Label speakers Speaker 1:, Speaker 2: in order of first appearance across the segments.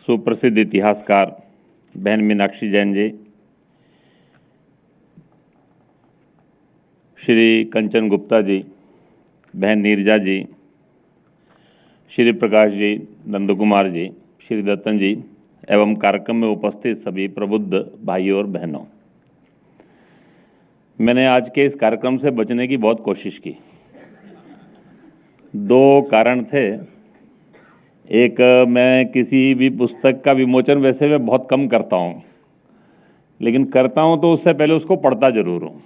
Speaker 1: सुप्रसिद्ध इतिहासकार बहन मीनाक्षी जैन जी, श्री कंचन गुप्ता जी, बहन नीरजा जी, श्री प्रकाश जी, नंद कुमार जी, श्री दत्तन जी एवं कार्यक्रम में उपस्थित सभी प्रबुद्ध भाइयों और बहनों, मैंने आज के इस कार्यक्रम से बचने की बहुत कोशिश की। दो कारण थे। एक, मैं किसी भी पुस्तक का विमोचन वैसे मैं बहुत कम करता हूँ, लेकिन करता हूँ तो उससे पहले उसको पढ़ता जरूर हूँ।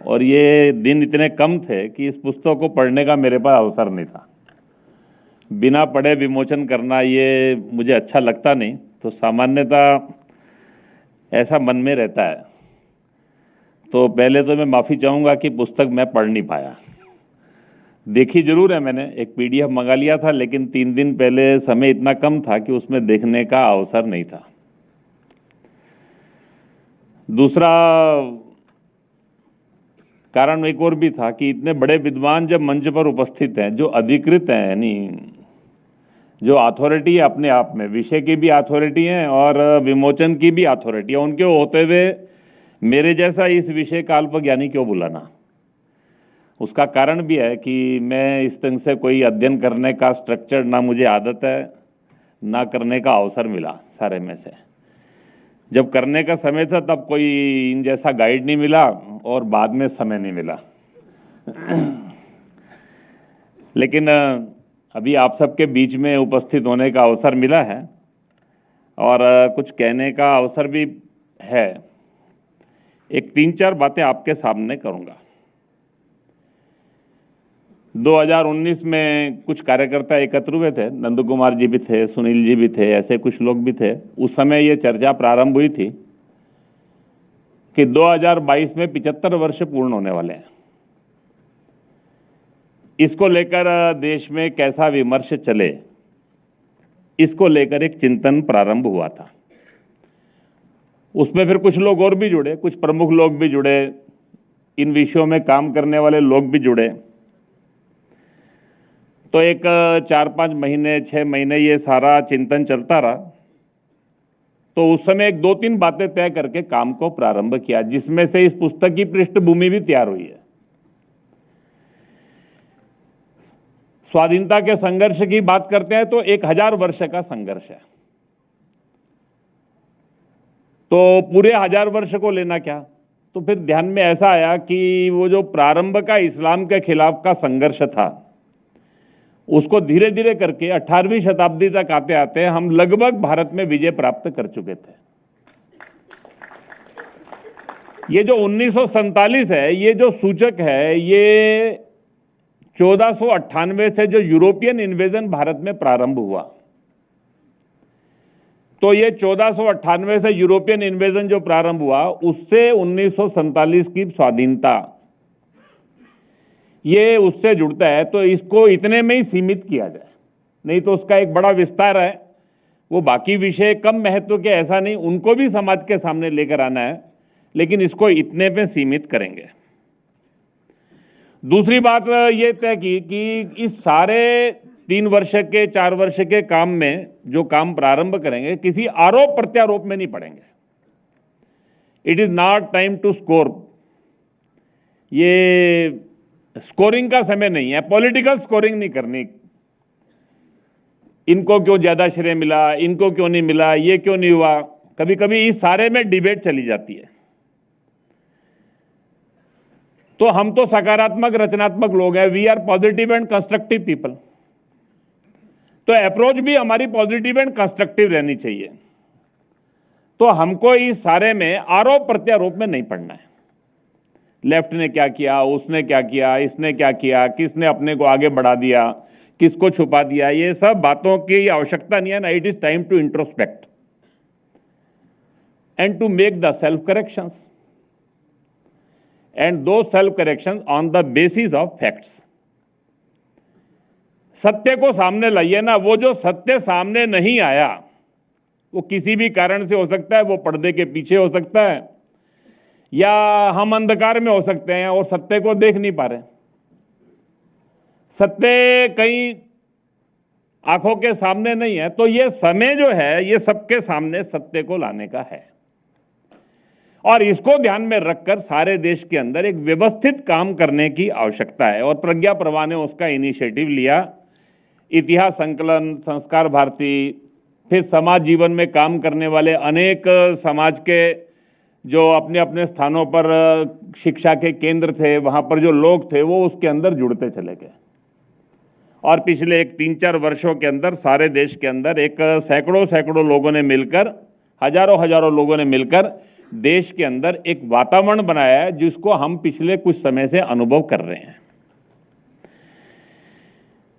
Speaker 1: और ये दिन इतने कम थे कि इस पुस्तक को पढ़ने का मेरे पास अवसर नहीं था। बिना पढ़े विमोचन करना ये मुझे अच्छा लगता नहीं, तो सामान्यतः ऐसा मन में रहता है। तो पहले तो मैं माफ़ी चाहूँगा कि पुस्तक मैं पढ़ नहीं पाया। देखी जरूर है मैंने, एक PDF मंगा लिया था, लेकिन 3 दिन पहले समय इतना कम था कि उसमें देखने का अवसर नहीं था। दूसरा कारण एक और भी था कि इतने बड़े विद्वान जब मंच पर उपस्थित हैं, जो अधिकृत हैं, यानी जो अथॉरिटी है अपने आप में, विषय की भी अथॉरिटी है और विमोचन की भी अथॉरिटी है, उनके होते हुए मेरे जैसा इस विषय का अल्पज्ञानी क्यों बुलाना। उसका कारण भी है कि मैं इस ढंग से कोई अध्ययन करने का स्ट्रक्चर ना मुझे आदत है, ना करने का अवसर मिला। सारे में से जब करने का समय था तब कोई इन जैसा गाइड नहीं मिला और बाद में समय नहीं मिला। लेकिन अभी आप सबके बीच में उपस्थित होने का अवसर मिला है और कुछ कहने का अवसर भी है। एक 3-4 बातें आपके सामने करूंगा। 2019 में कुछ कार्यकर्ता एकत्र हुए थे, नंद कुमार जी भी थे, सुनील जी भी थे, ऐसे कुछ लोग भी थे। उस समय ये चर्चा प्रारंभ हुई थी कि 2022 में 75 वर्ष पूर्ण होने वाले हैं। इसको लेकर देश में कैसा विमर्श चले, इसको लेकर एक चिंतन प्रारंभ हुआ था। उसमें फिर कुछ लोग और भी जुड़े, कुछ प्रमुख लोग भी जुड़े, इन विषयों में काम करने वाले लोग भी जुड़े। तो एक 4-5 महीने 6 महीने ये सारा चिंतन चलता रहा। तो उस समय एक 2-3 बातें तय करके काम को प्रारंभ किया, जिसमें से इस पुस्तक की पृष्ठभूमि भी तैयार हुई है। स्वाधीनता के संघर्ष की बात करते हैं तो 1000 वर्ष का संघर्ष है। तो पूरे 1000 वर्ष को लेना क्या, तो फिर ध्यान में ऐसा आया कि वो जो प्रारंभ का इस्लाम के खिलाफ का संघर्ष था, उसको धीरे धीरे करके 18वीं शताब्दी तक आते आते हम लगभग भारत में विजय प्राप्त कर चुके थे। ये जो 1947 है, ये जो सूचक है, ये 1498 से जो यूरोपियन इन्वेजन भारत में प्रारंभ हुआ, तो ये 1498 से यूरोपियन इन्वेजन जो प्रारंभ हुआ, उससे 1947 की स्वाधीनता, ये उससे जुड़ता है। तो इसको इतने में ही सीमित किया जाए, नहीं तो उसका एक बड़ा विस्तार है। वो बाकी विषय कम महत्व के ऐसा नहीं, उनको भी समाज के सामने लेकर आना है, लेकिन इसको इतने पे सीमित करेंगे। दूसरी बात ये तय की कि इस सारे 3 वर्ष के 4 वर्ष के काम में जो काम प्रारंभ करेंगे, किसी आरोप प्रत्यारोप में नहीं पड़ेंगे। It is not time to score. ये स्कोरिंग का समय नहीं है, पॉलिटिकल स्कोरिंग नहीं करनी। इनको क्यों ज्यादा श्रेय मिला, इनको क्यों नहीं मिला, ये क्यों नहीं हुआ। कभी कभी इस सारे में डिबेट चली जाती है। तो हम तो सकारात्मक रचनात्मक लोग हैं, we are positive and constructive people. तो अप्रोच भी हमारी पॉजिटिव एंड कंस्ट्रक्टिव रहनी चाहिए। तो हमको इस सारे में आरोप प्रत्यारोप में नहीं पड़ना है। लेफ्ट ने क्या किया, उसने क्या किया, इसने क्या किया, किसने अपने को आगे बढ़ा दिया, किसको छुपा दिया, ये सब बातों की आवश्यकता नहीं है ना। It is time to introspect and to make the self corrections, and do self corrections on the basis of facts. सत्य को सामने लाइए ना। वो जो सत्य सामने नहीं आया, वो किसी भी कारण से हो सकता है, वो पर्दे के पीछे हो सकता है, या हम अंधकार में हो सकते हैं और सत्य को देख नहीं पा रहे। सत्य कहीं आंखों के सामने नहीं है। तो ये समय जो है ये सबके सामने सत्य को लाने का है और इसको ध्यान में रखकर सारे देश के अंदर एक व्यवस्थित काम करने की आवश्यकता है और प्रज्ञा प्रभा ने उसका इनिशिएटिव लिया। इतिहास संकलन, संस्कार भारती, फिर समाज जीवन में काम करने वाले अनेक समाज के जो अपने अपने स्थानों पर शिक्षा के केंद्र थे, वहां पर जो लोग थे वो उसके अंदर जुड़ते चले गए और पिछले एक 3-4 वर्षों के अंदर सारे देश के अंदर एक सैकड़ों लोगों ने मिलकर, हजारों लोगों ने मिलकर देश के अंदर एक वातावरण बनाया है जिसको हम पिछले कुछ समय से अनुभव कर रहे हैं।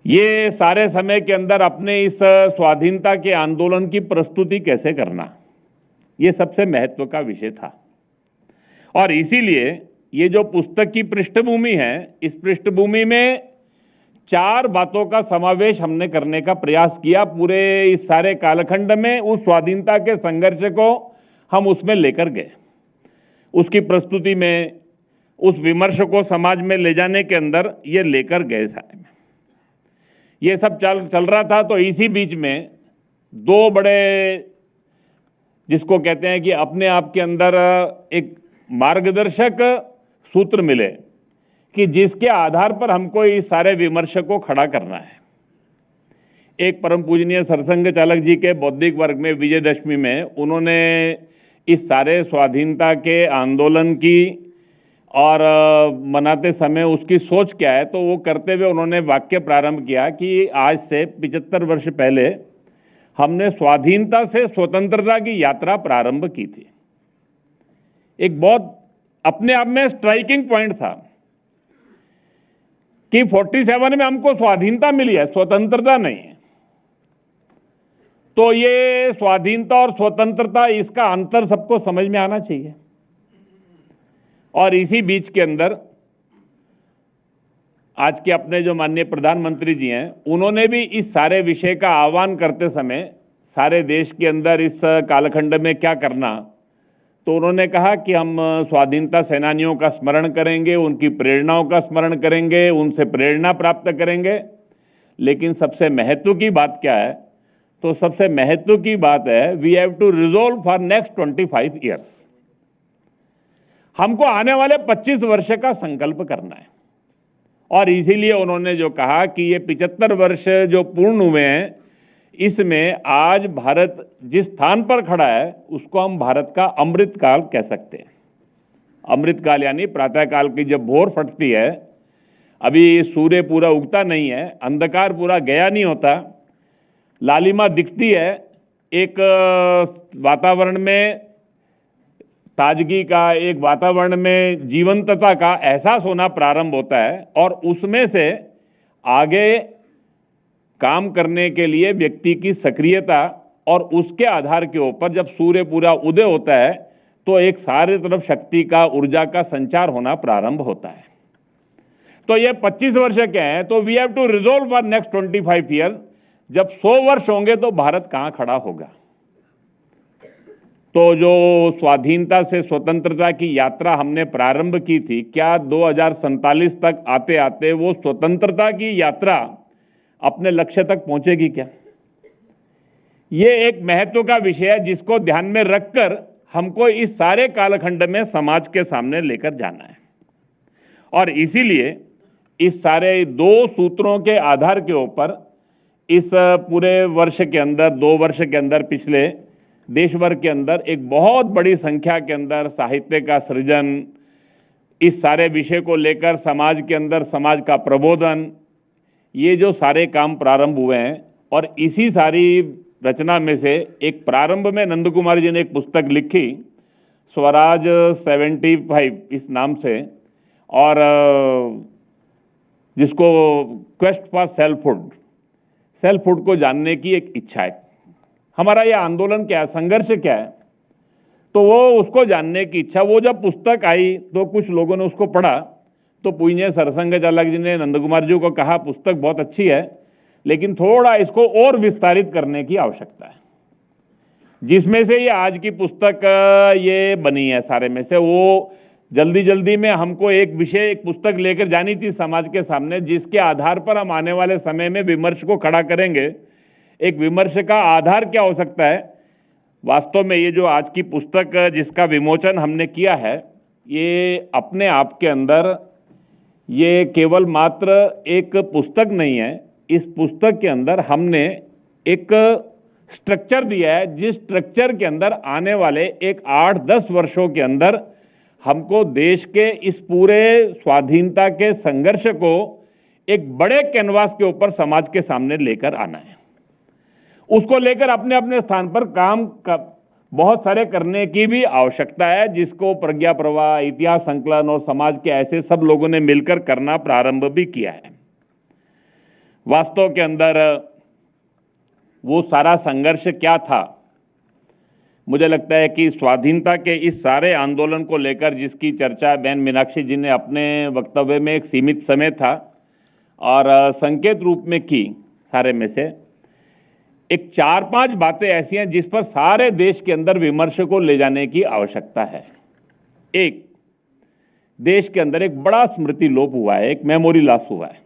Speaker 1: ये सारे समय के अंदर अपने इस स्वाधीनता के आंदोलन की प्रस्तुति कैसे करना, ये सबसे महत्व का विषय था और इसीलिए ये जो पुस्तक की पृष्ठभूमि है, इस पृष्ठभूमि में 4 बातों का समावेश हमने करने का प्रयास किया। पूरे इस सारे कालखंड में उस स्वाधीनता के संघर्ष को हम उसमें लेकर गए, उसकी प्रस्तुति में, उस विमर्श को समाज में ले जाने के अंदर ये लेकर गए। सारे में ये सब चल रहा था तो इसी बीच में 2 बड़े, जिसको कहते हैं कि अपने आप के अंदर एक मार्गदर्शक सूत्र मिले कि जिसके आधार पर हमको इस सारे विमर्श को खड़ा करना है। एक परम पूजनीय सरसंघ चालक जी के बौद्धिक वर्ग में विजयदशमी में उन्होंने इस सारे स्वाधीनता के आंदोलन की और मनाते समय उसकी सोच क्या है, तो वो करते हुए उन्होंने वाक्य प्रारंभ किया कि आज से 75 वर्ष पहले हमने स्वाधीनता से स्वतंत्रता की यात्रा प्रारंभ की थी। एक बहुत अपने आप में स्ट्राइकिंग पॉइंट था कि 47 में हमको स्वाधीनता मिली है, स्वतंत्रता नहीं है। तो ये स्वाधीनता और स्वतंत्रता, इसका अंतर सबको समझ में आना चाहिए। और इसी बीच के अंदर आज के अपने जो माननीय प्रधानमंत्री जी हैं, उन्होंने भी इस सारे विषय का आह्वान करते समय सारे देश के अंदर इस कालखंड में क्या करना, तो उन्होंने कहा कि हम स्वाधीनता सेनानियों का स्मरण करेंगे, उनकी प्रेरणाओं का स्मरण करेंगे, उनसे प्रेरणा प्राप्त करेंगे। लेकिन सबसे महत्व की बात क्या है, तो सबसे महत्व की बात है we have to resolve for next 25 years. हमको आने वाले 25 वर्ष का संकल्प करना है और इसीलिए उन्होंने जो कहा कि ये 75 वर्ष जो पूर्ण हुए हैं, इसमें आज भारत जिस स्थान पर खड़ा है उसको हम भारत का अमृत काल कह सकते हैं। अमृत काल यानी प्रातः काल की जब भोर फटती है, अभी सूर्य पूरा उगता नहीं है, अंधकार पूरा गया नहीं होता, लालिमा दिखती है, एक वातावरण में ताजगी का, एक वातावरण में जीवंतता का एहसास होना प्रारंभ होता है और उसमें से आगे काम करने के लिए व्यक्ति की सक्रियता और उसके आधार के ऊपर जब सूर्य पूरा उदय होता है तो एक सारे तरफ शक्ति का, ऊर्जा का संचार होना प्रारंभ होता है। तो ये 25 वर्ष के हैं, तो we have to resolve for next 25 years. जब 100 वर्ष होंगे तो भारत कहां खड़ा होगा। तो जो स्वाधीनता से स्वतंत्रता की यात्रा हमने प्रारंभ की थी, क्या 2047 तक आते आते वो स्वतंत्रता की यात्रा अपने लक्ष्य तक पहुंचेगी क्या? ये एक महत्व का विषय है जिसको ध्यान में रखकर हमको इस सारे कालखंड में समाज के सामने लेकर जाना है और इसीलिए इस सारे 2 सूत्रों के आधार के ऊपर इस पूरे वर्ष के अंदर, 2 वर्ष के अंदर, पिछले देश भर के अंदर एक बहुत बड़ी संख्या के अंदर साहित्य का सृजन, इस सारे विषय को लेकर समाज के अंदर समाज का प्रबोधन, ये जो सारे काम प्रारंभ हुए हैं। और इसी सारी रचना में से एक प्रारंभ में नंद कुमार जी ने एक पुस्तक लिखी, स्वराज 75 इस नाम से, और जिसको क्वेस्ट फॉर सेल्फहुड को जानने की एक इच्छा है। हमारा ये आंदोलन क्या है, संघर्ष क्या है, तो वो उसको जानने की इच्छा। वो जब पुस्तक आई तो कुछ लोगों ने उसको पढ़ा, तो पूजनीय सरसंघ चालक जी ने नंद कुमार जी को कहा पुस्तक बहुत अच्छी है लेकिन थोड़ा इसको और विस्तारित करने की आवश्यकता है। जिसमें से ये आज की पुस्तक ये बनी है, सारे में से वो जल्दी में हमको एक विषय, एक पुस्तक लेकर जानी थी समाज के सामने, जिसके आधार पर हम आने वाले समय में विमर्श को खड़ा करेंगे एक विमर्श का आधार क्या हो सकता है। वास्तव में ये जो आज की पुस्तक जिसका विमोचन हमने किया है, ये अपने आप के अंदर ये केवल मात्र एक पुस्तक नहीं है। इस पुस्तक के अंदर हमने एक स्ट्रक्चर दिया है, जिस स्ट्रक्चर के अंदर आने वाले एक 8-10 वर्षों के अंदर हमको देश के इस पूरे स्वाधीनता के संघर्ष को एक बड़े कैनवास के ऊपर समाज के सामने लेकर आना है। उसको लेकर अपने अपने स्थान पर काम बहुत सारे करने की भी आवश्यकता है, जिसको प्रज्ञा प्रवाह, इतिहास संकलन और समाज के ऐसे सब लोगों ने मिलकर करना प्रारंभ भी किया है। वास्तव के अंदर वो सारा संघर्ष क्या था, मुझे लगता है कि स्वाधीनता के इस सारे आंदोलन को लेकर जिसकी चर्चा बहन मीनाक्षी जी ने अपने वक्तव्य में एक सीमित समय था और संकेत रूप में की, सारे में से एक 4-5 बातें ऐसी हैं जिस पर सारे देश के अंदर विमर्श को ले जाने की आवश्यकता है। एक, देश के अंदर एक बड़ा स्मृति लोप हुआ है, एक मेमोरी लॉस हुआ है।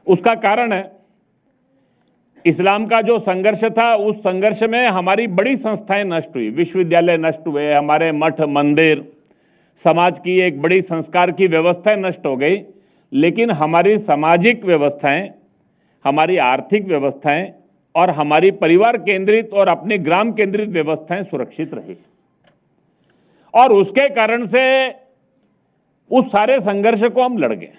Speaker 1: उसका कारण है इस्लाम का जो संघर्ष था, उस संघर्ष में हमारी बड़ी संस्थाएं नष्ट हुई, विश्वविद्यालय नष्ट हुए, हमारे मठ मंदिर, समाज की एक बड़ी संस्कार की व्यवस्थाएं नष्ट हो गई, लेकिन हमारी सामाजिक व्यवस्थाएं, हमारी आर्थिक व्यवस्थाएं और हमारी परिवार केंद्रित और अपनी ग्राम केंद्रित व्यवस्थाएं सुरक्षित रही। और उसके कारण से उस सारे संघर्ष को हम लड़ गए।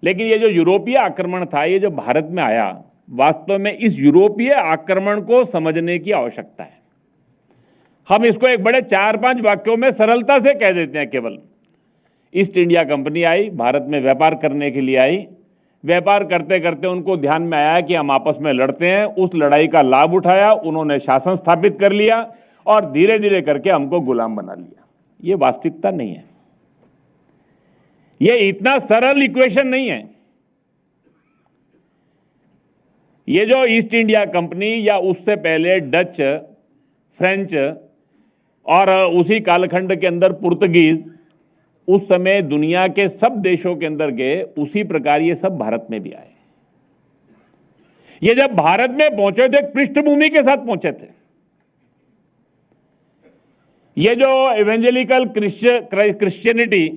Speaker 1: लेकिन ये जो यूरोपीय आक्रमण था, ये जो भारत में आया, वास्तव में इस यूरोपीय आक्रमण को समझने की आवश्यकता है। हम इसको एक बड़े 4-5 वाक्यों में सरलता से कह देते हैं। केवल ईस्ट इंडिया कंपनी आई, भारत में व्यापार करने के लिए आई। व्यापार करते करते उनको ध्यान में आया कि हम आपस में लड़ते हैं। उस लड़ाई का लाभ उठाया, उन्होंने शासन स्थापित कर लिया और धीरे धीरे करके हमको गुलाम बना लिया। ये वास्तविकता नहीं है, ये इतना सरल इक्वेशन नहीं है। ये जो ईस्ट इंडिया कंपनी या उससे पहले डच, फ्रेंच और उसी कालखंड के अंदर पुर्तगीज उस समय दुनिया के सब देशों के अंदर गए, उसी प्रकार ये सब भारत में भी आए। ये जब भारत में पहुंचे तो एक पृष्ठभूमि के साथ पहुंचे थे। ये जो इवेंजेलिकल क्रिश्चियनिटी,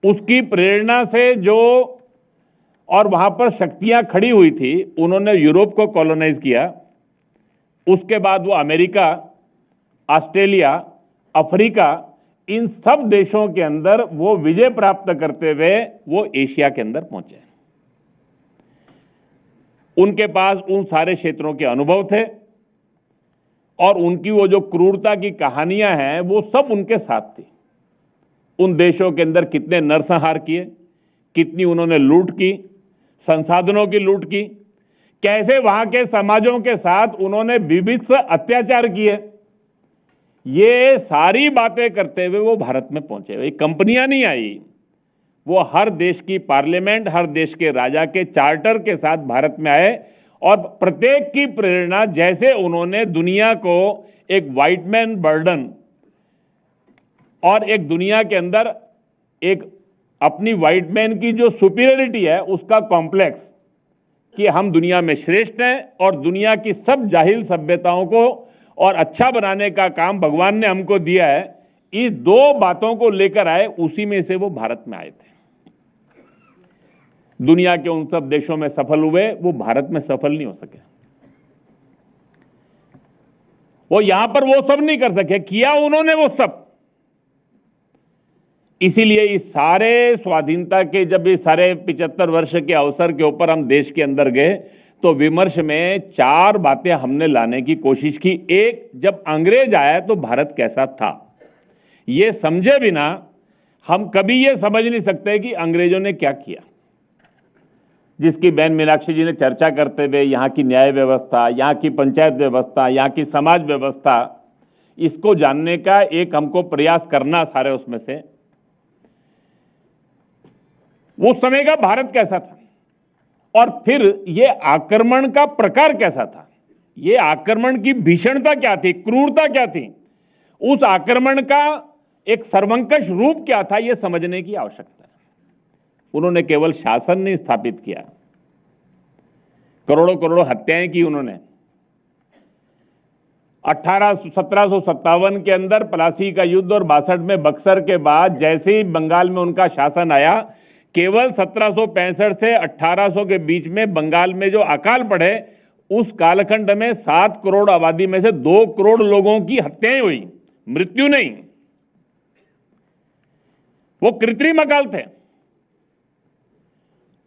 Speaker 1: उसकी प्रेरणा से जो और वहां पर शक्तियां खड़ी हुई थी, उन्होंने यूरोप को कॉलोनाइज किया। उसके बाद वो अमेरिका, ऑस्ट्रेलिया, अफ्रीका, इन सब देशों के अंदर वो विजय प्राप्त करते हुए वो एशिया के अंदर पहुंचे। उनके पास उन सारे क्षेत्रों के अनुभव थे और उनकी वो जो क्रूरता की कहानियां हैं, वो सब उनके साथ थी। उन देशों के अंदर कितने नरसंहार किए, कितनी उन्होंने लूट की, संसाधनों की लूट की, कैसे वहां के समाजों के साथ उन्होंने विभत्स अत्याचार किए, ये सारी बातें करते हुए वो भारत में पहुंचे। ये कंपनियां नहीं आई, वो हर देश की पार्लियामेंट, हर देश के राजा के चार्टर के साथ भारत में आए और प्रत्येक की प्रेरणा, जैसे उन्होंने दुनिया को एक व्हाइट मैन बर्डन और एक दुनिया के अंदर एक अपनी व्हाइट मैन की जो सुपीरियरिटी है, उसका कॉम्प्लेक्स कि हम दुनिया में श्रेष्ठ हैं और दुनिया की सब जाहिल सभ्यताओं को और अच्छा बनाने का काम भगवान ने हमको दिया है, इस दो बातों को लेकर आए। उसी में से वो भारत में आए थे। दुनिया के उन सब देशों में सफल हुए, वो भारत में सफल नहीं हो सके। वो यहां पर वो सब नहीं कर सके, किया उन्होंने वो सब। इसीलिए इस सारे स्वाधीनता के जब ये सारे 75 वर्ष के अवसर के ऊपर हम देश के अंदर गए, तो विमर्श में 4 बातें हमने लाने की कोशिश की। एक, जब अंग्रेज आया तो भारत कैसा था, ये समझे बिना हम कभी ये समझ नहीं सकते कि अंग्रेजों ने क्या किया, जिसकी बहन मीनाक्षी जी ने चर्चा करते हुए यहाँ की न्याय व्यवस्था, यहाँ की पंचायत व्यवस्था, यहाँ की समाज व्यवस्था, इसको जानने का एक हमको प्रयास करना सारे उसमें से। उस समय का भारत कैसा था और फिर ये आक्रमण का प्रकार कैसा था, ये आक्रमण की भीषणता क्या थी, क्रूरता क्या थी, उस आक्रमण का एक सर्वंकष रूप क्या था, यह समझने की आवश्यकता है। उन्होंने केवल शासन नहीं स्थापित किया, करोड़ों करोड़ों हत्याएं की उन्होंने। 1757 के अंदर प्लासी का युद्ध और 62 में बक्सर के बाद जैसे ही बंगाल में उनका शासन आया, केवल 1765 से 1800 के बीच में बंगाल में जो अकाल पड़े, उस कालखंड में 7 करोड़ आबादी में से 2 करोड़ लोगों की हत्याएं हुई, मृत्यु नहीं। वो कृत्रिम अकाल थे।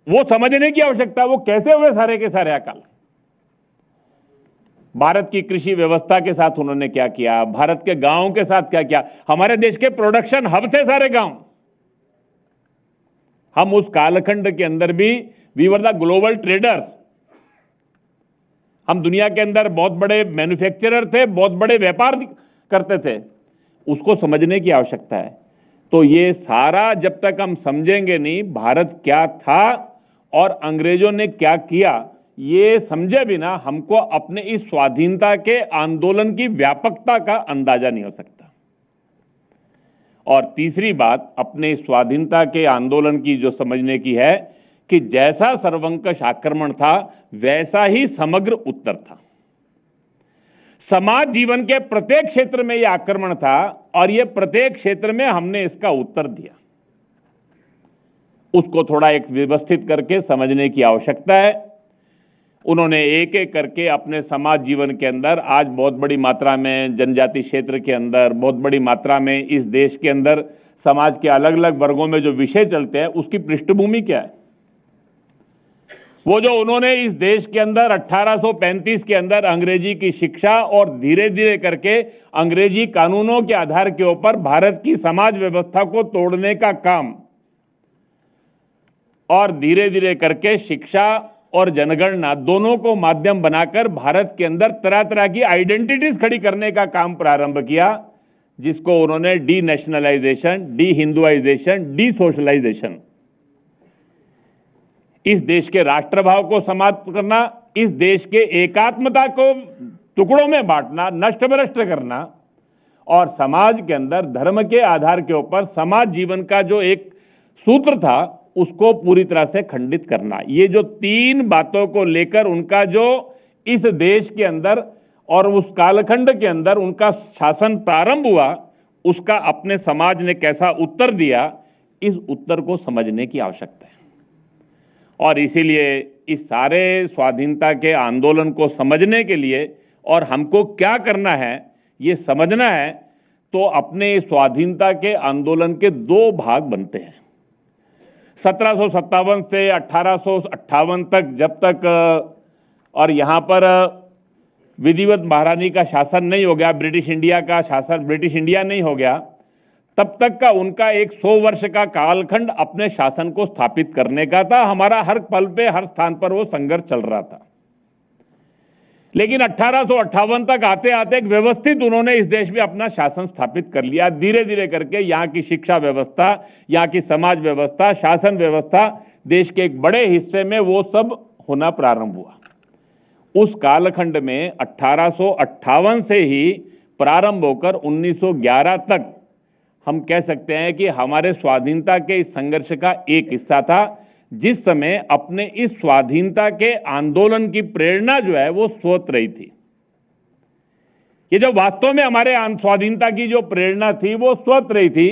Speaker 1: वो समझने की आवश्यकता, वो कैसे हुए सारे के सारे अकाल। भारत की कृषि व्यवस्था के साथ उन्होंने क्या किया, भारत के गांवों के साथ क्या किया, हमारे देश के प्रोडक्शन हब थे सारे गांव। हम उस कालखंड के अंदर भी we were the global traders. हम दुनिया के अंदर बहुत बड़े मैन्युफैक्चरर थे, बहुत बड़े व्यापार करते थे। उसको समझने की आवश्यकता है। तो ये सारा जब तक हम समझेंगे नहीं भारत क्या था और अंग्रेजों ने क्या किया, ये समझे बिना हमको अपने इस स्वाधीनता के आंदोलन की व्यापकता का अंदाजा नहीं हो सकता। और तीसरी बात अपने स्वाधीनता के आंदोलन की जो समझने की है कि जैसा सर्वंकष आक्रमण था वैसा ही समग्र उत्तर था। समाज जीवन के प्रत्येक क्षेत्र में यह आक्रमण था और यह प्रत्येक क्षेत्र में हमने इसका उत्तर दिया। उसको थोड़ा एक व्यवस्थित करके समझने की आवश्यकता है। उन्होंने एक एक करके अपने समाज जीवन के अंदर आज बहुत बड़ी मात्रा में जनजाति क्षेत्र के अंदर, बहुत बड़ी मात्रा में इस देश के अंदर समाज के अलग अलग वर्गों में जो विषय चलते हैं उसकी पृष्ठभूमि क्या है। वो जो उन्होंने इस देश के अंदर 1835 के अंदर अंग्रेजी की शिक्षा और धीरे धीरे करके अंग्रेजी कानूनों के आधार के ऊपर भारत की समाज व्यवस्था को तोड़ने का काम और धीरे धीरे करके शिक्षा और जनगणना दोनों को माध्यम बनाकर भारत के अंदर तरह तरह की आइडेंटिटीज खड़ी करने का काम प्रारंभ किया, जिसको उन्होंने denationalisation, dehinduisation, desocialisation, इस देश के राष्ट्रभाव को समाप्त करना, इस देश के एकात्मता को टुकड़ों में बांटना, नष्ट भ्रष्ट करना और समाज के अंदर धर्म के आधार के ऊपर समाज जीवन का जो एक सूत्र था उसको पूरी तरह से खंडित करना। ये जो 3 बातों को लेकर उनका जो इस देश के अंदर और उस कालखंड के अंदर उनका शासन प्रारंभ हुआ, उसका अपने समाज ने कैसा उत्तर दिया, इस उत्तर को समझने की आवश्यकता है। और इसीलिए इस सारे स्वाधीनता के आंदोलन को समझने के लिए और हमको क्या करना है ये समझना है, तो अपने स्वाधीनता के आंदोलन के 2 भाग बनते हैं। 1757 से 1858 तक जब तक और यहाँ पर विधिवत महारानी का शासन नहीं हो गया, ब्रिटिश इंडिया का शासन, ब्रिटिश इंडिया नहीं हो गया, तब तक का उनका एक 100 वर्ष का कालखंड अपने शासन को स्थापित करने का था। हमारा हर पल पे हर स्थान पर वो संघर्ष चल रहा था। लेकिन 1858 तक आते आते एक व्यवस्थित उन्होंने इस देश में अपना शासन स्थापित कर लिया। धीरे धीरे करके यहाँ की शिक्षा व्यवस्था, यहाँ की समाज व्यवस्था, शासन व्यवस्था देश के एक बड़े हिस्से में वो सब होना प्रारंभ हुआ। उस कालखंड में 1858 से ही प्रारंभ होकर 1911 तक हम कह सकते हैं कि हमारे स्वाधीनता के इस संघर्ष का एक हिस्सा था, जिस समय अपने इस स्वाधीनता के आंदोलन की प्रेरणा जो है वो स्रोत रही थी। ये जो वास्तव में हमारे स्वाधीनता की जो प्रेरणा थी वो स्रोत रही थी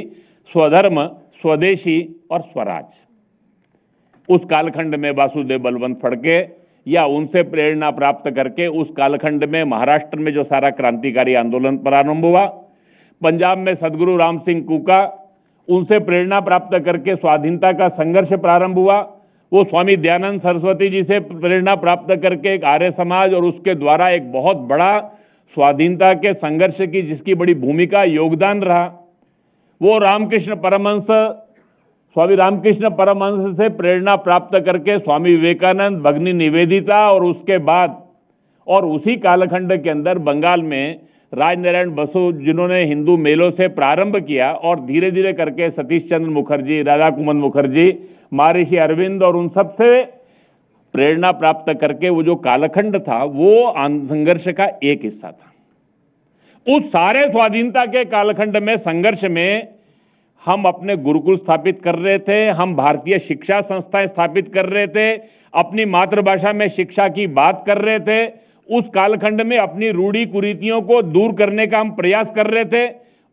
Speaker 1: स्वधर्म, स्वदेशी और स्वराज। उस कालखंड में वासुदेव बलवंत फड़के या उनसे प्रेरणा प्राप्त करके उस कालखंड में महाराष्ट्र में जो सारा क्रांतिकारी आंदोलन प्रारंभ हुआ, पंजाब में सदगुरु राम सिंह कूका, उनसे प्रेरणा प्राप्त करके स्वाधीनता का संघर्ष प्रारंभ हुआ। वो स्वामी दयानंद सरस्वती जी से प्रेरणा प्राप्त करके एक आर्य समाज और उसके द्वारा एक बहुत बड़ा स्वाधीनता के संघर्ष की जिसकी बड़ी भूमिका योगदान रहा। वो रामकृष्ण परमहंस, स्वामी रामकृष्ण परमहंस से प्रेरणा प्राप्त करके स्वामी विवेकानंद, भगिनी निवेदिता और उसके बाद और उसी कालखंड के अंदर बंगाल में राजनारायण बसु, जिन्होंने हिंदू मेलों से प्रारंभ किया और धीरे धीरे करके सतीश चंद्र मुखर्जी, राधा कुमन मुखर्जी, महर्षि अरविंद और उन सब से प्रेरणा प्राप्त करके वो जो कालखंड था वो संघर्ष का एक हिस्सा था। उस सारे स्वाधीनता के कालखंड में संघर्ष में हम अपने गुरुकुल स्थापित कर रहे थे, हम भारतीय शिक्षा संस्थाएं स्थापित कर रहे थे, अपनी मातृभाषा में शिक्षा की बात कर रहे थे। उस कालखंड में अपनी रूढ़ी कुरीतियों को दूर करने का हम प्रयास कर रहे थे।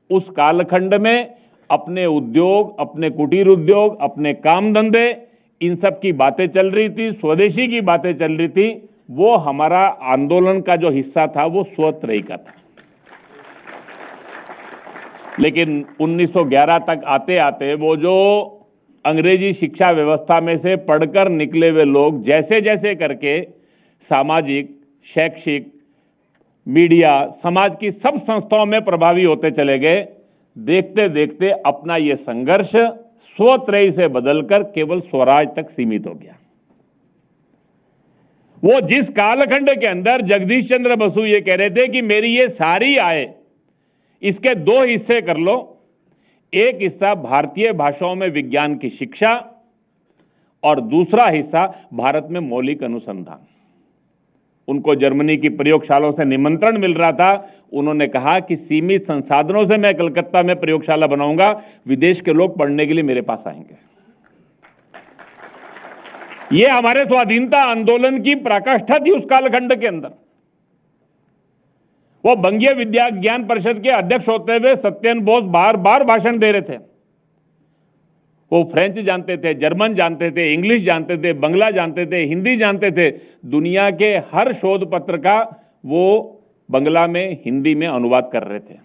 Speaker 1: उस कालखंड में अपने उद्योग, अपने कुटीर उद्योग, अपने काम धंधे, इन सब की बातें चल रही थी, स्वदेशी की बातें चल रही थी। वो हमारा आंदोलन का जो हिस्सा था वो स्वत्रयी का था। लेकिन 1911 तक आते आते वो जो अंग्रेजी शिक्षा व्यवस्था में से पढ़कर निकले हुए लोग जैसे जैसे करके सामाजिक, शैक्षिक, मीडिया, समाज की सब संस्थाओं में प्रभावी होते चले गए, देखते देखते अपना ये संघर्ष स्वत्रयी से बदलकर केवल स्वराज तक सीमित हो गया। वो जिस कालखंड के अंदर जगदीश चंद्र बसु ये कह रहे थे कि मेरी ये सारी आय इसके दो हिस्से कर लो, एक हिस्सा भारतीय भाषाओं में विज्ञान की शिक्षा और दूसरा हिस्सा भारत में मौलिक अनुसंधान। उनको जर्मनी की प्रयोगशालाओं से निमंत्रण मिल रहा था। उन्होंने कहा कि सीमित संसाधनों से मैं कलकत्ता में प्रयोगशाला बनाऊंगा, विदेश के लोग पढ़ने के लिए मेरे पास आएंगे। यह हमारे स्वाधीनता आंदोलन की पराकाष्ठा थी उस कालखंड के अंदर। वो बंगीय विज्ञान परिषद के अध्यक्ष होते हुए सत्येंद्र बोस बार बार भाषण दे रहे थे। वो फ्रेंच जानते थे, जर्मन जानते थे, इंग्लिश जानते थे, बंगला जानते थे, हिंदी जानते थे। दुनिया के हर शोध पत्र का वो बंगला में, हिंदी में अनुवाद कर रहे थे।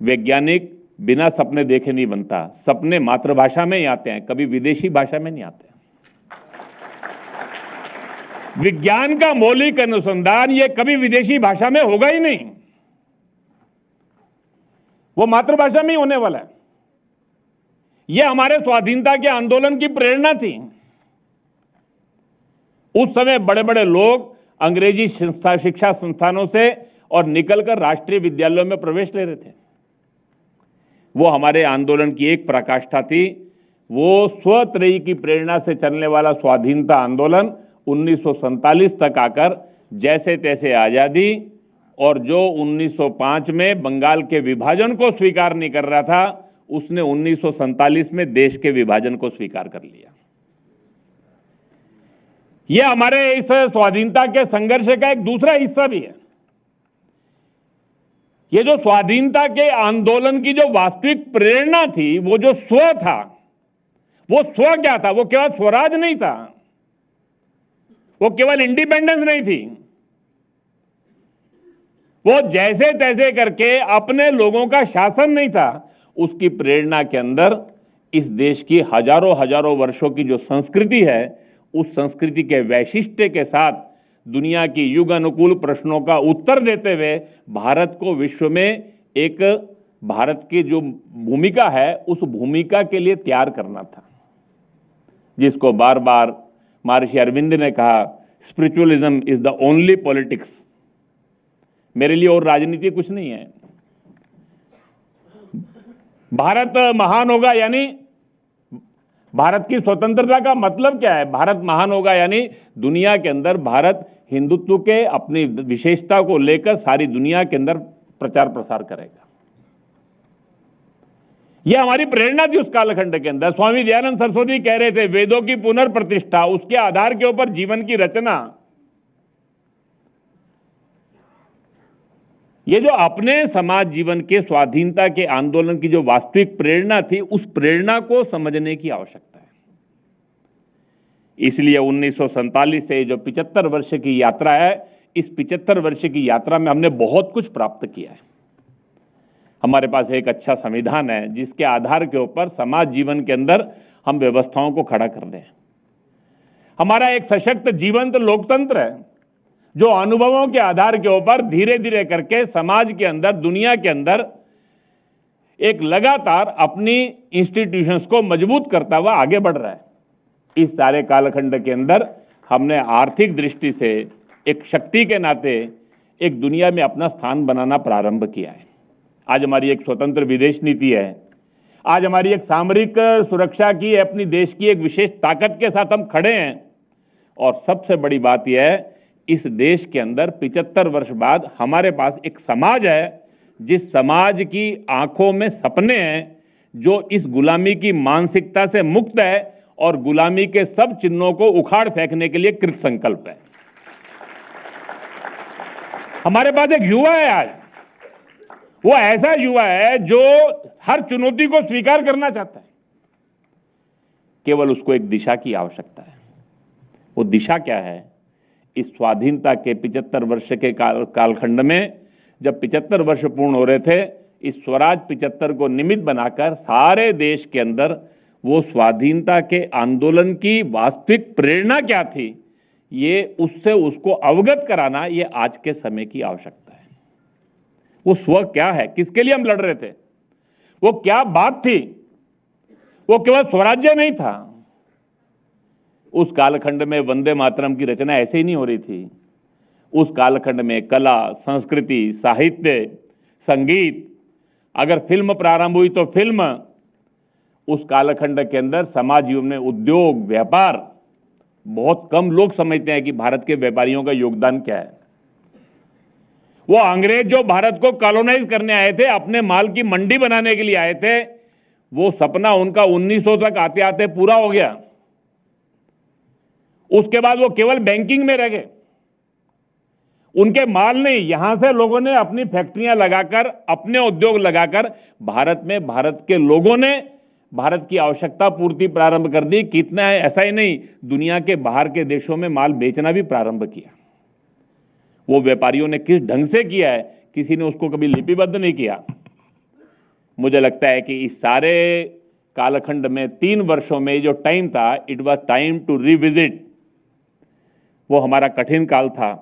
Speaker 1: वैज्ञानिक बिना सपने देखे नहीं बनता, सपने मातृभाषा में ही आते हैं, कभी विदेशी भाषा में नहीं आते। विज्ञान का मौलिक अनुसंधान ये कभी विदेशी भाषा में होगा ही नहीं, वो मातृभाषा में ही होने वाला है। यह हमारे स्वाधीनता के आंदोलन की प्रेरणा थी। उस समय बड़े बड़े लोग अंग्रेजी शिक्षा संस्थानों से और निकलकर राष्ट्रीय विद्यालयों में प्रवेश ले रहे थे। वो हमारे आंदोलन की एक पराकाष्ठा थी। वो स्वत्रयी की प्रेरणा से चलने वाला स्वाधीनता आंदोलन 1947 तक आकर जैसे तैसे आजादी और जो 1905 में बंगाल के विभाजन को स्वीकार नहीं कर रहा था, उसने 1947 में देश के विभाजन को स्वीकार कर लिया। यह हमारे इस स्वाधीनता के संघर्ष का एक दूसरा हिस्सा भी है। ये जो स्वाधीनता के आंदोलन की जो वास्तविक प्रेरणा थी, वो जो स्व था, वो स्व क्या था? वो केवल स्वराज नहीं था, वो केवल इंडिपेंडेंस नहीं थी। वो जैसे तैसे करके अपने लोगों का शासन नहीं था। उसकी प्रेरणा के अंदर इस देश की हजारों हजारों वर्षों की जो संस्कृति है, उस संस्कृति के वैशिष्ट्य के साथ दुनिया की युग अनुकूल प्रश्नों का उत्तर देते हुए भारत को विश्व में एक भारत की जो भूमिका है, उस भूमिका के लिए तैयार करना था, जिसको बार बार महर्षि अरविंद ने कहा, spiritualism is the only politics. मेरे लिए और राजनीति कुछ नहीं है। भारत महान होगा यानी भारत की स्वतंत्रता का मतलब क्या है? भारत महान होगा यानी दुनिया के अंदर भारत हिंदुत्व के अपनी विशेषता को लेकर सारी दुनिया के अंदर प्रचार प्रसार करेगा। यह हमारी प्रेरणा थी उस कालखंड के अंदर। स्वामी दयानंद सरस्वती कह रहे थे, वेदों की पुनर्प्रतिष्ठा, उसके आधार के ऊपर जीवन की रचना। ये जो अपने समाज जीवन के स्वाधीनता के आंदोलन की जो वास्तविक प्रेरणा थी, उस प्रेरणा को समझने की आवश्यकता है। इसलिए 1947 से जो 75 वर्ष की यात्रा है, इस 75 वर्ष की यात्रा में हमने बहुत कुछ प्राप्त किया है। हमारे पास एक अच्छा संविधान है, जिसके आधार के ऊपर समाज जीवन के अंदर हम व्यवस्थाओं को खड़ा कर रहे हैं। हमारा एक सशक्त जीवंत लोकतंत्र है, जो अनुभवों के आधार के ऊपर धीरे धीरे करके समाज के अंदर, दुनिया के अंदर एक लगातार अपनी इंस्टीट्यूशंस को मजबूत करता हुआ आगे बढ़ रहा है। इस सारे कालखंड के अंदर हमने आर्थिक दृष्टि से एक शक्ति के नाते एक दुनिया में अपना स्थान बनाना प्रारंभ किया है। आज हमारी एक स्वतंत्र विदेश नीति है। आज हमारी एक सामरिक सुरक्षा की, अपनी देश की एक विशेष ताकत के साथ हम खड़े हैं। और सबसे बड़ी बात यह है, इस देश के अंदर 75 वर्ष बाद हमारे पास एक समाज है, जिस समाज की आंखों में सपने हैं, जो इस गुलामी की मानसिकता से मुक्त है और गुलामी के सब चिन्हों को उखाड़ फेंकने के लिए कृत संकल्प है। हमारे पास एक युवा है आज, वो ऐसा युवा है जो हर चुनौती को स्वीकार करना चाहता है, केवल उसको एक दिशा की आवश्यकता है। वो दिशा क्या है? इस स्वाधीनता के 75 वर्ष के कालखंड में जब 75 वर्ष पूर्ण हो रहे थे, इस स्वराज 75 को निमित्त बनाकर सारे देश के अंदर वो स्वाधीनता के आंदोलन की वास्तविक प्रेरणा क्या थी, ये उससे उसको अवगत कराना ये आज के समय की आवश्यकता है। वो स्व क्या है, किसके लिए हम लड़ रहे थे, वो क्या बात थी? वो केवल स्वराज्य नहीं था। उस कालखंड में वंदे मातरम की रचना ऐसे ही नहीं हो रही थी। उस कालखंड में कला, संस्कृति, साहित्य, संगीत, अगर फिल्म प्रारंभ हुई तो फिल्म, उस कालखंड के अंदर समाज जीवन में उद्योग, व्यापार, बहुत कम लोग समझते हैं कि भारत के व्यापारियों का योगदान क्या है। वो अंग्रेज जो भारत को कॉलोनाइज करने आए थे, अपने माल की मंडी बनाने के लिए आए थे, वो सपना उनका 1900 तक आते आते पूरा हो गया। उसके बाद वो केवल बैंकिंग में रह गए। उनके माल नहीं, यहां से लोगों ने अपनी फैक्ट्रियां लगाकर, अपने उद्योग लगाकर भारत में भारत के लोगों ने भारत की आवश्यकता पूर्ति प्रारंभ कर दी। कितना है, ऐसा ही नहीं, दुनिया के बाहर के देशों में माल बेचना भी प्रारंभ किया। वो व्यापारियों ने किस ढंग से किया है, किसी ने उसको कभी लिपिबद्ध नहीं किया। मुझे लगता है कि इस सारे कालखंड में 3 वर्षों में जो टाइम था, it was time to revisit. वो हमारा कठिन काल था,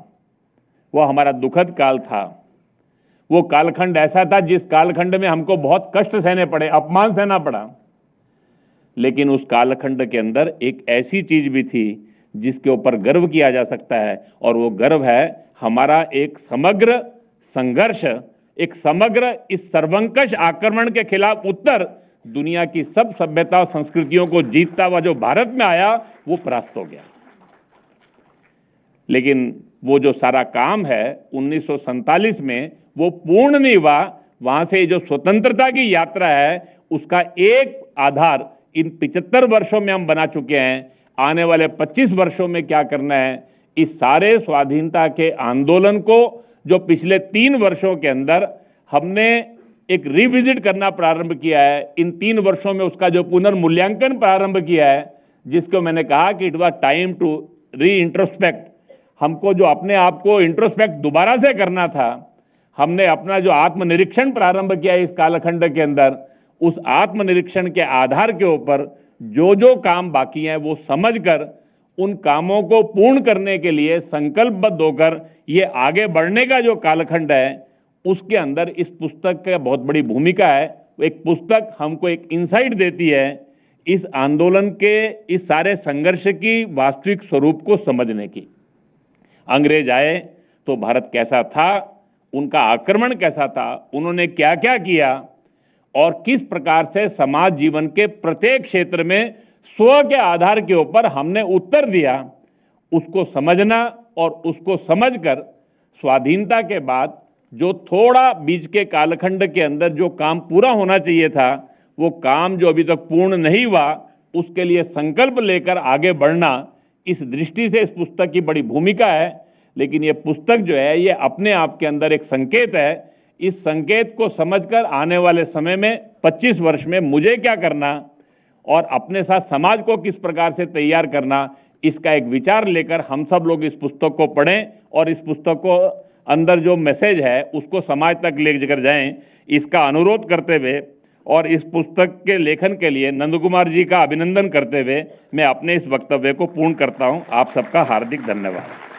Speaker 1: वो हमारा दुखद काल था। वो कालखंड ऐसा था जिस कालखंड में हमको बहुत कष्ट सहने पड़े, अपमान सहना पड़ा। लेकिन उस कालखंड के अंदर एक ऐसी चीज भी थी जिसके ऊपर गर्व किया जा सकता है, और वो गर्व है हमारा एक समग्र संघर्ष, एक समग्र इस सर्वंकष आक्रमण के खिलाफ उत्तर। दुनिया की सब सभ्यता और संस्कृतियों को जीतता हुआ जो भारत में आया, वो परास्त हो गया। लेकिन वो जो सारा काम है 1947 में वो पूर्ण नहीं हुआ। वहां से जो स्वतंत्रता की यात्रा है, उसका एक आधार इन 75 वर्षों में हम बना चुके हैं। आने वाले 25 वर्षों में क्या करना है, इस सारे स्वाधीनता के आंदोलन को जो पिछले 3 वर्षों के अंदर हमने एक रिविजिट करना प्रारंभ किया है, इन 3 वर्षों में उसका जो पुनर्मूल्यांकन प्रारंभ किया है, जिसको मैंने कहा कि it was time to re introspect. हमको जो अपने आप को इंट्रोस्पेक्ट दोबारा से करना था, हमने अपना जो आत्मनिरीक्षण प्रारंभ किया इस कालखंड के अंदर, उस आत्मनिरीक्षण के आधार के ऊपर जो जो काम बाकी हैं वो समझकर उन कामों को पूर्ण करने के लिए संकल्पबद्ध होकर ये आगे बढ़ने का जो कालखंड है, उसके अंदर इस पुस्तक का बहुत बड़ी भूमिका है। एक पुस्तक हमको एक इंसाइट देती है इस आंदोलन के, इस सारे संघर्ष की वास्तविक स्वरूप को समझने की। अंग्रेज आए तो भारत कैसा था, उनका आक्रमण कैसा था, उन्होंने क्या क्या किया, और किस प्रकार से समाज जीवन के प्रत्येक क्षेत्र में स्व के आधार के ऊपर हमने उत्तर दिया, उसको समझना और उसको समझकर स्वाधीनता के बाद जो थोड़ा बीच के कालखंड के अंदर जो काम पूरा होना चाहिए था, वो काम जो अभी तक पूर्ण नहीं हुआ, उसके लिए संकल्प लेकर आगे बढ़ना, इस दृष्टि से इस पुस्तक की बड़ी भूमिका है। लेकिन ये पुस्तक जो है, ये अपने आप के अंदर एक संकेत है। इस संकेत को समझकर आने वाले समय में 25 वर्ष में मुझे क्या करना और अपने साथ समाज को किस प्रकार से तैयार करना, इसका एक विचार लेकर हम सब लोग इस पुस्तक को पढ़ें और इस पुस्तक को अंदर जो मैसेज है उसको समाज तक ले जाकर जाएं, इसका अनुरोध करते हुए और इस पुस्तक के लेखन के लिए नंद कुमार जी का अभिनंदन करते हुए मैं अपने इस वक्तव्य को पूर्ण करता हूं। आप सबका हार्दिक धन्यवाद।